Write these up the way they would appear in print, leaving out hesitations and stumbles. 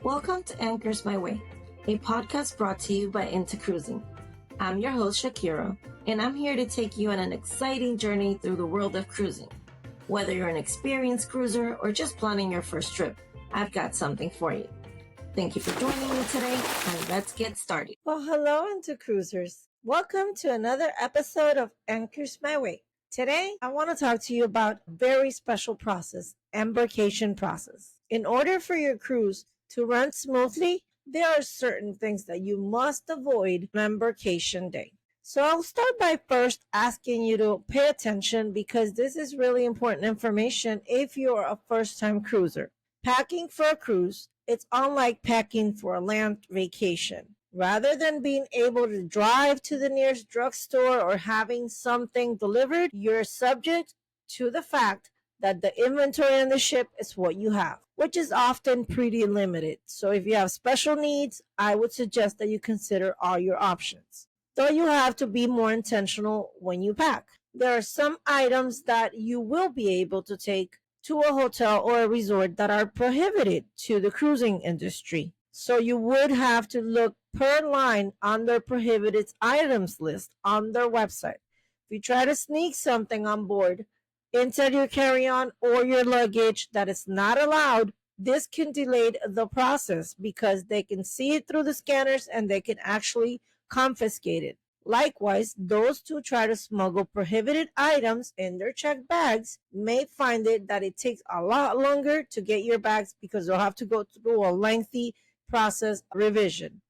Welcome to Anchors My Way, a podcast brought to you by Into Cruising. I'm your host, Shakira, and I'm here to take you on an exciting journey through the world of cruising. Whether you're an experienced cruiser or just planning your first trip, I've got something for you. Thank you for joining me today, and let's get started. Well, hello, Into Cruisers. Welcome to another episode of Anchors My Way. Today, I want to talk to you about a very special process, embarkation process. In order for your cruise to run smoothly, there are certain things that you must avoid on embarkation day. So I'll start by first asking you to pay attention because this is really important information if you're a first-time cruiser. Packing for a cruise, it's unlike packing for a land vacation. Rather than being able to drive to the nearest drugstore or having something delivered, you're subject to the fact that the inventory on the ship is what you have, which is often pretty limited. So if you have special needs, I would suggest that you consider all your options. Though you have to be more intentional when you pack. There are some items that you will be able to take to a hotel or a resort that are prohibited to the cruising industry. So you would have to look per line on their prohibited items list on their website. If you try to sneak something on board inside your carry-on or your luggage that is not allowed, this can delay the process because they can see it through the scanners and they can actually confiscate it. Likewise, those who try to smuggle prohibited items in their checked bags may find that it takes a lot longer to get your bags because they'll have to go through a lengthy process revision.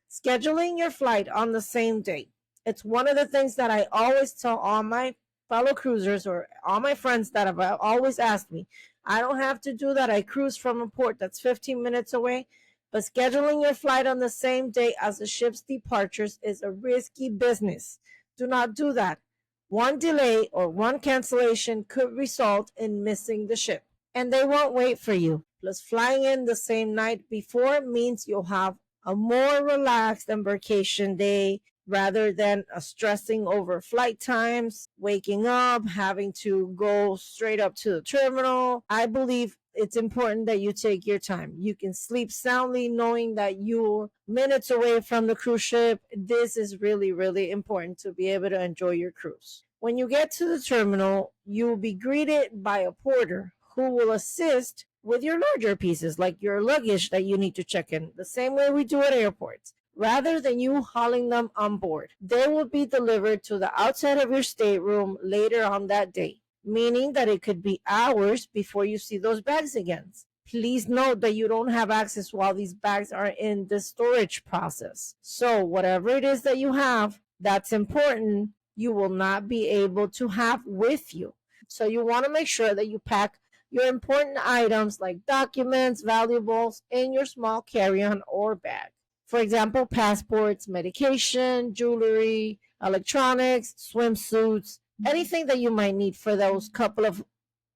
Scheduling your flight on the same day. It's one of the things that I always tell all my fellow cruisers or all my friends that have always asked me. I don't have to do that. I cruise from a port that's 15 minutes away. But scheduling your flight on the same day as the ship's departures is a risky business. Do not do that. One delay or one cancellation could result in missing the ship, and they won't wait for you. Plus, flying in the same night before means you'll have a more relaxed embarkation day rather than stressing over flight times, waking up, having to go straight up to the terminal. I believe it's important that you take your time. You can sleep soundly knowing that you're minutes away from the cruise ship. This is really, really important to be able to enjoy your cruise. When you get to the terminal, you will be greeted by a porter who will assist with your larger pieces, like your luggage that you need to check in, the same way we do at airports. Rather than you hauling them on board, they will be delivered to the outside of your stateroom later on that day, meaning that it could be hours before you see those bags again. Please note that you don't have access while these bags are in the storage process. So whatever it is that you have that's important, you will not be able to have with you. So you want to make sure that you pack your important items like documents, valuables in your small carry-on or bag. For example, passports, medication, jewelry, electronics, swimsuits, anything that you might need for those couple of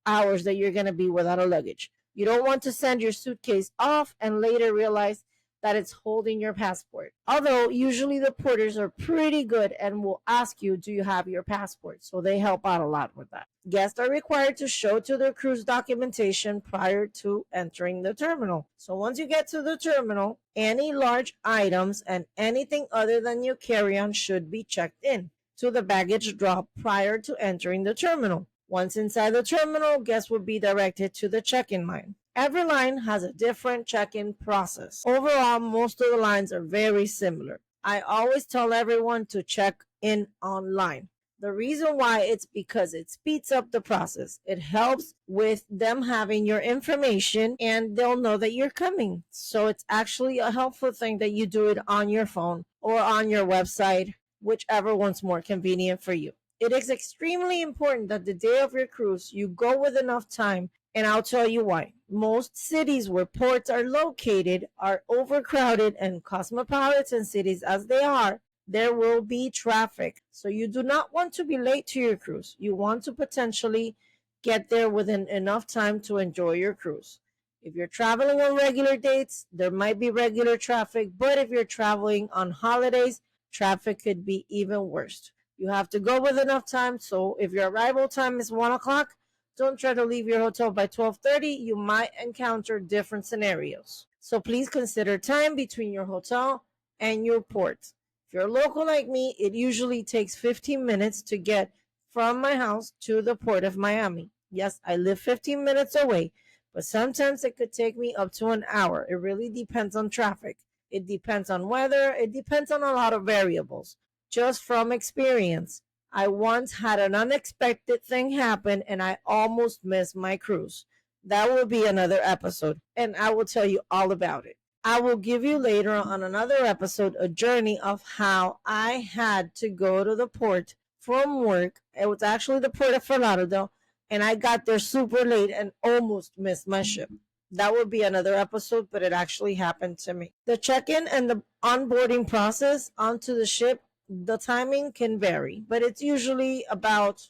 hours that you're going to be without a luggage. You don't want to send your suitcase off and later realize that it's holding your passport. Although usually the porters are pretty good and will ask you, do you have your passport? So they help out a lot with that. Guests are required to show to their cruise documentation prior to entering the terminal. So once you get to the terminal, any large items and anything other than your carry-on should be checked in to the baggage drop prior to entering the terminal. Once inside the terminal, guests will be directed to the check-in line. Every line has a different check-in process. Overall, most of the lines are very similar. I always tell everyone to check in online. The reason why it's because it speeds up the process. It helps with them having your information and they'll know that you're coming. So it's actually a helpful thing that you do it on your phone or on your website, whichever one's more convenient for you. It is extremely important that the day of your cruise, you go with enough time, and I'll tell you why. Most cities where ports are located are overcrowded, and cosmopolitan cities as they are, there will be traffic. So you do not want to be late to your cruise. You want to potentially get there within enough time to enjoy your cruise. If you're traveling on regular dates, there might be regular traffic, but if you're traveling on holidays, traffic could be even worse. You have to go with enough time, so if your arrival time is 1 o'clock, don't try to leave your hotel by 12:30. You might encounter different scenarios. So please consider time between your hotel and your port. If you're local like me, it usually takes 15 minutes to get from my house to the port of Miami. Yes, I live 15 minutes away, but sometimes it could take me up to an hour. It really depends on traffic. It depends on weather. It depends on a lot of variables. Just from experience, I once had an unexpected thing happen and I almost missed my cruise. That will be another episode, and I will tell you all about it. I will give you later on another episode a journey of how I had to go to the port from work. It was actually the port of Fort Lauderdale, and I got there super late and almost missed my ship. That would be another episode, but it actually happened to me. The check-in and the onboarding process onto the ship, the timing can vary, but it's usually about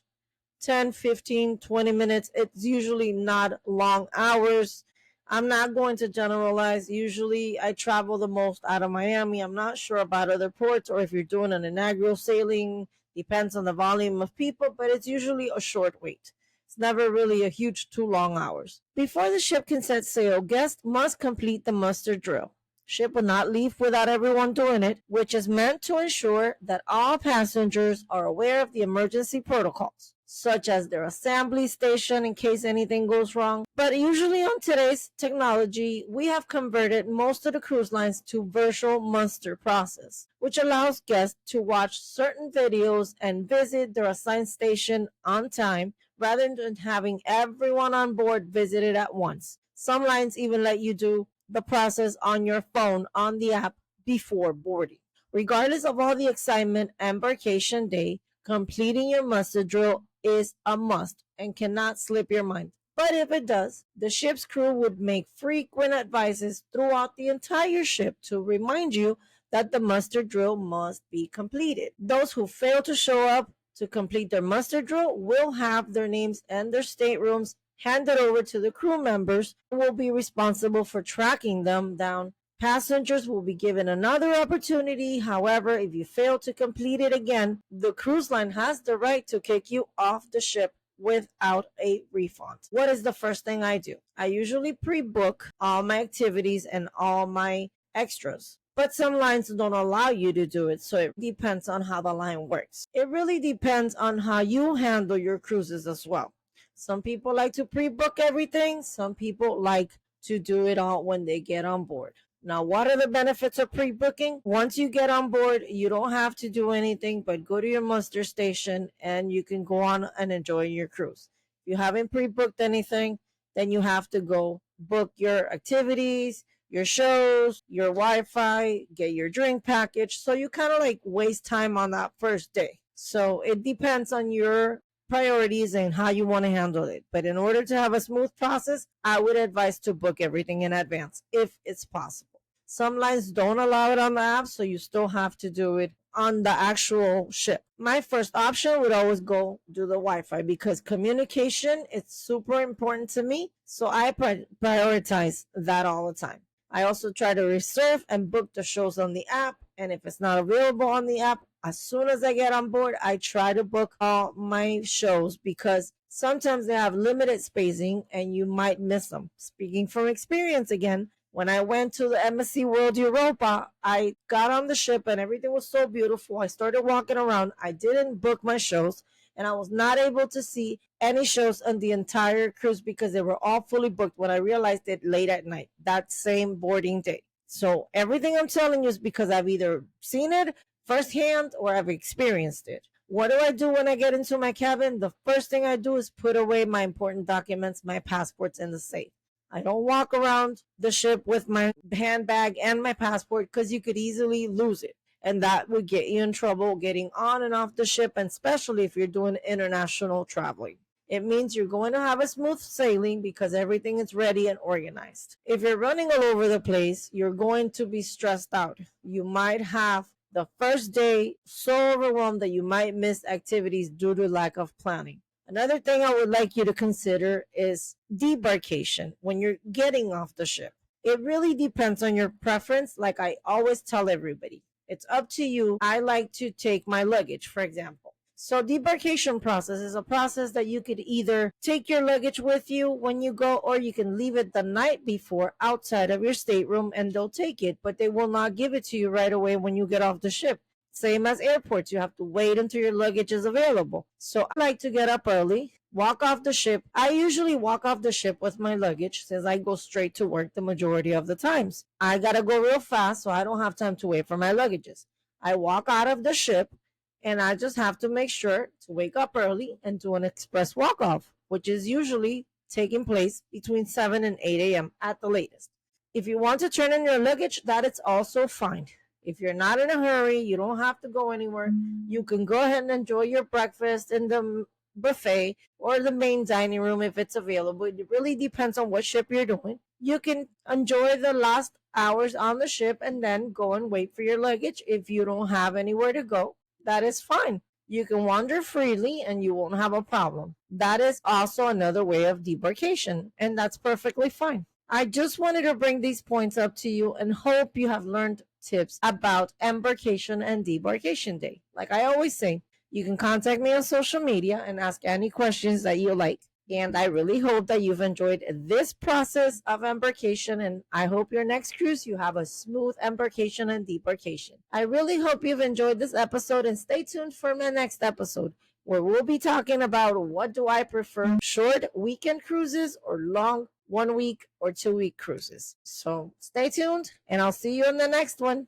10, 15, 20 minutes. It's usually not long hours. I'm not going to generalize. Usually I travel the most out of Miami. I'm not sure about other ports or if you're doing an inaugural sailing. Depends on the volume of people, but it's usually a short wait. It's never really a huge 2 long hours. Before the ship can set sail, guests must complete the muster drill. Ship will not leave without everyone doing it, which is meant to ensure that all passengers are aware of the emergency protocols, such as their assembly station in case anything goes wrong. But usually on today's technology, we have converted most of the cruise lines to virtual muster process, which allows guests to watch certain videos and visit their assigned station on time rather than having everyone on board visit it at once. Some lines even let you do the process on your phone on the app before boarding. Regardless of all the excitement, Embarkation Day, completing your muster drill is a must and cannot slip your mind. But if it does, the ship's crew would make frequent advices throughout the entire ship to remind you that the muster drill must be completed. Those who fail to show up to complete their muster drill will have their names and their staterooms handed over to the crew members who will be responsible for tracking them down. Passengers will be given another opportunity. However, if you fail to complete it again, the cruise line has the right to kick you off the ship without a refund. What is the first thing I do? I usually pre-book all my activities and all my extras. But some lines don't allow you to do it, so it depends on how the line works. It really depends on how you handle your cruises as well. Some people like to pre-book everything. Some people like to do it all when they get on board. Now, what are the benefits of pre-booking? Once you get on board, you don't have to do anything but go to your muster station and you can go on and enjoy your cruise. If you haven't pre-booked anything, then you have to go book your activities, your shows, your Wi-Fi, get your drink package. So you kind of like waste time on that first day. So it depends on your priorities and how you want to handle it. But in order to have a smooth process, I would advise to book everything in advance if it's possible. Some lines don't allow it on the app, so you still have to do it on the actual ship. My first option would always go do the Wi-Fi because communication is super important to me, so I prioritize that all the time. I also try to reserve and book the shows on the app, and if it's not available on the app, as soon as I get on board, I try to book all my shows because sometimes they have limited spacing and you might miss them. Speaking from experience again, when I went to the Embassy World Europa, I got on the ship and everything was so beautiful. I started walking around. I didn't book my shows and I was not able to see any shows on the entire cruise because they were all fully booked when I realized it late at night, that same boarding day. So everything I'm telling you is because I've either seen it firsthand or I've experienced it. What do I do when I get into my cabin? The first thing I do is put away my important documents, my passports in the safe. I don't walk around the ship with my handbag and my passport because you could easily lose it. And that would get you in trouble getting on and off the ship, and especially if you're doing international traveling. It means you're going to have a smooth sailing because everything is ready and organized. If you're running all over the place, you're going to be stressed out. You might have the first day so overwhelmed that you might miss activities due to lack of planning. Another thing I would like you to consider is debarkation when you're getting off the ship. It really depends on your preference, like I always tell everybody. It's up to you. I like to take my luggage, for example. So debarkation process is a process that you could either take your luggage with you when you go, or you can leave it the night before outside of your stateroom and they'll take it, but they will not give it to you right away when you get off the ship. Same as airports, you have to wait until your luggage is available. So I like to get up early, walk off the ship. I usually walk off the ship with my luggage since I go straight to work the majority of the times. I gotta go real fast, so I don't have time to wait for my luggages. I walk out of the ship and I just have to make sure to wake up early and do an express walk off, which is usually taking place between 7 and 8 a.m. at the latest. If you want to turn in your luggage, that is also fine. If you're not in a hurry, you don't have to go anywhere. You can go ahead and enjoy your breakfast in the buffet or the main dining room if it's available. It really depends on what ship you're doing. You can enjoy the last hours on the ship and then go and wait for your luggage. If you don't have anywhere to go, that is fine. You can wander freely and you won't have a problem. That is also another way of debarkation, and that's perfectly fine. I just wanted to bring these points up to you and hope you have learned tips about embarkation and debarkation day. Like I always say, you can contact me on social media and ask any questions that you like. And I really hope that you've enjoyed this process of embarkation, and I hope your next cruise you have a smooth embarkation and debarkation. I really hope you've enjoyed this episode, and stay tuned for my next episode where we'll be talking about what do I prefer, short weekend cruises or long 1 week or 2 week cruises. So stay tuned and I'll see you in the next one.